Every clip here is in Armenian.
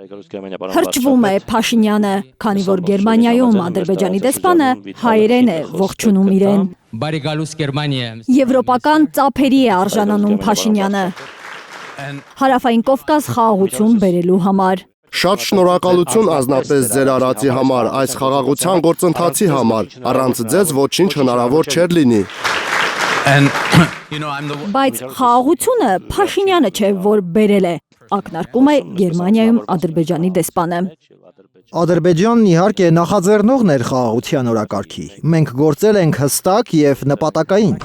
Հրճվում է Փաշինյանը, քանի որ Գերմանիայում Ադրբեջանի դեսպանը հայերեն է ողջունում իրեն։ Եվրոպական ծափերի է արժանանում Փաշինյանը։ Հարավային Կովկաս խաղաղություն բերելու համար։ Շատ շնորհակալություն անձնապես ձեր արածի համար, այս խաղաղության գործընթացի համար, առանց ձեզ ոչինչ հնարավոր չէր լինի։ Բայց խաղաղությունը Փաշինյանը չէ, որ բերել է, ակնարկում է Գերմանիայում Ադրբեջանի դեսպանը։ Ադրբեջանն իհարկե նախաձեռնողն էր խաղաղության օրակարգի։ Մենք գործել ենք հստակ եւ նպատակային։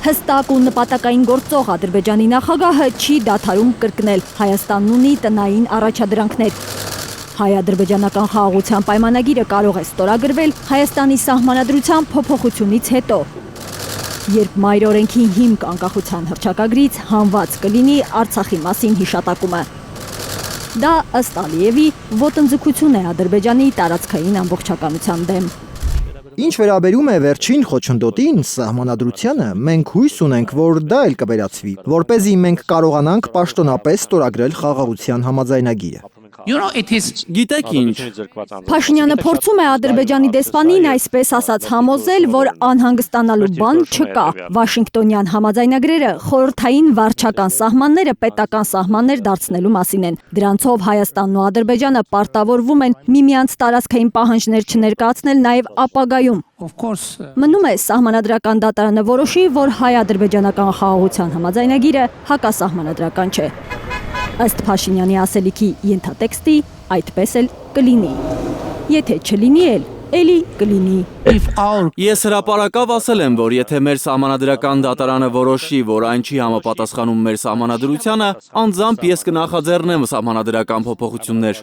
Հստակ ու նպատակային գործող Ադրբեջանի նախագահը չի դադարում կրկնել Հայաստանն ունի տնային առաջադրանքներ։ Հայ-ադրբեջանական խաղաղության պայմանագիրը կարող է ստորագրվել Հայաստանի սահմանադրության փոփոխությունից հետո, երբ մայր օրենքի հիմք անկախության հռչակագրից հանված կլինի Արցախի մասին հիշատակումը։ Դա ըստ Ալիևի ոտնձգություն է Ադրբեջանի տարածքային ամբողջականության դեմ։ Ինչ վերաբերում է վերջին խոչընդոտին, սահմանադրությանը, մենք հույս ունենք, որ դա էլ կվերացվի, որպեսզի մենք կարողանանք պաշտոնապես ստորագրել խաղաղության համաձայնագիրը։ Գիտեք ինչ։ Փաշինյանը փորձում է Ադրբեջանի դեսպանին այսպես ասած համոզել, որ անհանգստանալու բան չկա։ Վաշինգտոնյան համաձայնագրերը խորհրդային վարչական սահմանները պետական սահմաններ դարձնելու մասին են։ Դրանցով Հայաստանն ու Ադրբեջանը պարտավորվում են միմյանց տարածքային պահանջներ չներկայացնել նաև ապագայում։ Մնում է սահմանադրական դատարանը որոշի, որ հայ-ադրբեջանական խաղաղության համաձայնագիրը հակասահմանադրական չէ։ Ըստ Փաշինյանի ասելիքի ենթատեքստի այդպես էլ կլինի։ Եթե չլինի էլի կլինի։ Ես հրապարակավ ասել եմ, որ եթե մեր սահմանադրական դատարանը որոշի, որ այն չի համապատասխանում մեր սահմանադրությանը, անձամբ ես կնախաձեռնեմ սահմանադրական փոփոխություններ։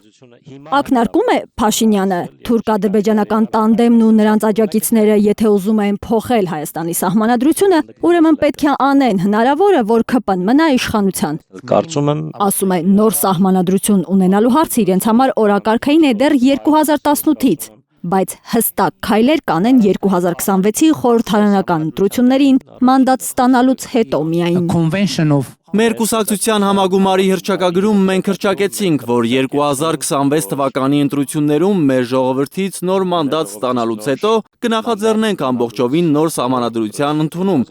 Ակնարկում է Փաշինյանը, թուրք-ադրբեջանական տանդեմն ու նրանց աջակիցները եթե ուզում են փոխել Հայաստանի սահմանադրությունը, ուրեմն պետք է անեն հնարավորը, որ ԿՊ-ն մնա իշխանության։ Կարծում եմ, ասում է, նոր սահմանադրություն ունենալու հարցը իրենց համար օրակարգային է դեռ 2018-ից։ Բայց հստակ քայլեր կանեն 2026-ի խորհրդարանական ընտրություններին մանդատ ստանալուց հետո միայն։ Մեր կուսակցության համագումարի հռչակագրում մենք հռչակեցինք, որ 2026 թվականի ընտրություններում մեր ժողովրդից նոր մանդատ ստանալուց հետո կնախաձեռնենք ամբողջովին նոր սահմանադրության ընդունում։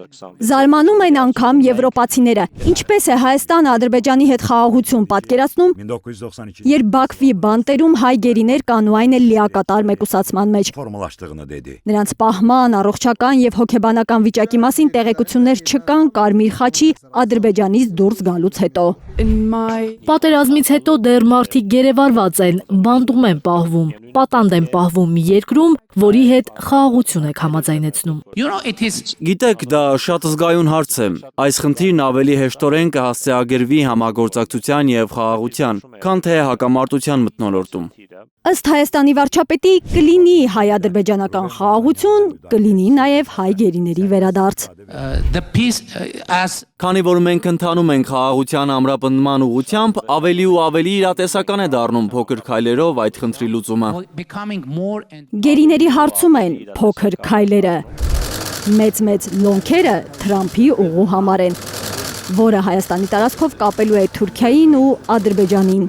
Զարմանում են անգամ եվրոպացիները, ինչպես է Հայաստանը Ադրբեջանի հետ խաղաղություն պատկերացնում, երբ Բաքվի բանտերում հայ գերիներ կան ու այն էլ լիակատար մեկուսացման մեջ։ Նրանց պահման, առողջական եւ հոգեբանական վիճակի մասին տեղեկություններ չկան Կարմիր խաչի Ադրբեջանից դուրս գալուց հետո։ Պատերազմից հետո դեռ մարդիկ գերեվարված են, բանտում են պահվում, պատանդ են պահվում մի երկրում, որի հետ խաղաղություն եք համաձայնեցնում։ Գիտեք, դա շատ զգայուն հարց է։ Այս խնդիրն ավելի հեշտորեն կհասցեագրվի համագործակցության եւ խաղաղության, քան թե հակամարտության մթնոլորտում։ Ըստ Հայաստանի վարչապետի կլինի հայ-ադրբեջանական խաղաղություն, կլինի նաև հայ գերիների վերադարձ։ Քանի որ մենք ընթանում ենք խաղաղության ամրապնդման ուղղությամբ, ավելի ու ավելի իրատեսական է դառնում փոքր քայլերով այդ խնդրի լուծումը։ Գերիների հարցում են փոքր քայլերը։ Մեծ լոնքերը Թրամփի ուղու համար են, որը Հայաստանի տարածքով կապելու է Թուրքիային ու Ադրբեջանին։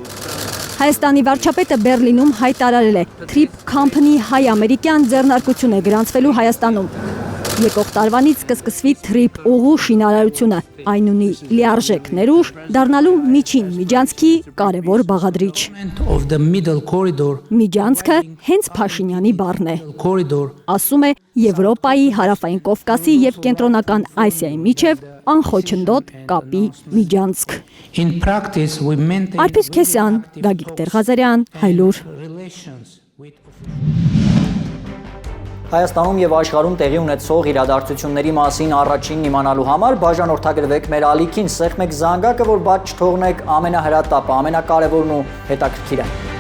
Հայաստանի վարչապետը Բեռլինում հայտարարել է Trip Company հայ-ամերիկյան ձեռնարկություն է գրանցվելու Հայաստանում։ Եկող տարվանից կսկսվի Trip ուղու շինարարությունը, այն ունի լիարժեք ներուժ, դառնալու միջին միջանցքի կարևոր բաղադրիչ։ Միջանցքը հենց Փաշինյանի բառն է։ Ասում է Եվրոպայի, Հարավային Կովկասի եւ Կենտրոնական Ասիայի միջև անխոչնդոտ կապի միջանցք։ Արփիս Քեսյան, Գագիկ Տեր-Ղազարյան, Հայլուր։ Հայաստանում եւ աշխարհում տեղի ունեցող իրադարձությունների մասին առաջինն իմանալու համար բաժանորդագրվեք մեր ալիքին, սեղմեք զանգակը, որ բաց չթողնեք ամենահրատապը, ամենակարևորն ու հետաքրքիրը։